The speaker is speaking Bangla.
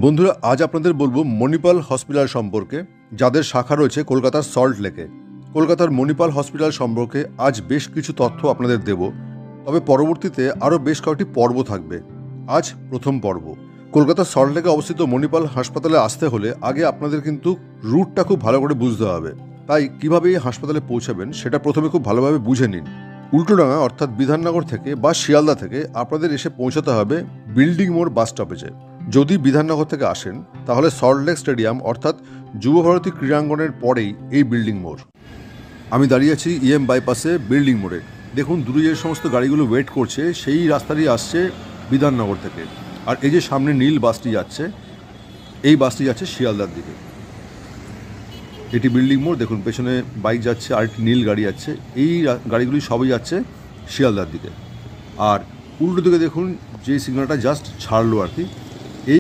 বন্ধুরা, আজ আপনাদের বলবো মণিপাল হসপিটাল সম্পর্কে, যাদের শাখা রয়েছে কলকাতার সল্ট লেকে। কলকাতার মণিপাল হসপিটাল সম্পর্কে আজ বেশ কিছু তথ্য আপনাদের দেব, তবে পরবর্তীতে আরও বেশ কয়েকটি পর্ব থাকবে। আজ প্রথম পর্ব। কলকাতার সল্ট লেকে অবস্থিত মণিপাল হাসপাতালে আসতে হলে আগে আপনাদের কিন্তু রুটটা খুব ভালো করে বুঝতে হবে। তাই কিভাবে এই হাসপাতালে পৌঁছাবেন সেটা প্রথমে খুব ভালোভাবে বুঝে নিন। উল্টোডাঙা অর্থাৎ বিধাননগর থেকে বা শিয়ালদা থেকে আপনাদের এসে পৌঁছাতে হবে বিল্ডিং মোড় বাস স্টপেজে। যদি বিধাননগর থেকে আসেন তাহলে সল্টলেক স্টেডিয়াম অর্থাৎ যুবভারতী ক্রীড়াঙ্গনের পরেই এই বিল্ডিং মোড়। আমি দাঁড়িয়ে আছি ইএম বাইপাসে বিল্ডিং মোড়ে। দেখুন, দূরে যে সমস্ত গাড়িগুলো ওয়েট করছে সেই রাস্তাটি আসছে বিধাননগর থেকে। আর এই যে সামনে নীল বাসটি যাচ্ছে, এই বাসটি যাচ্ছে শিয়ালদার দিকে। এটি বিল্ডিং মোড়। দেখুন পেছনে বাইক যাচ্ছে, আরেকটি নীল গাড়ি যাচ্ছে। এই গাড়িগুলি সবই যাচ্ছে শিয়ালদার দিকে। আর উল্টো দিকে দেখুন যে সিগন্যালটা জাস্ট ছাড়লো আর কি,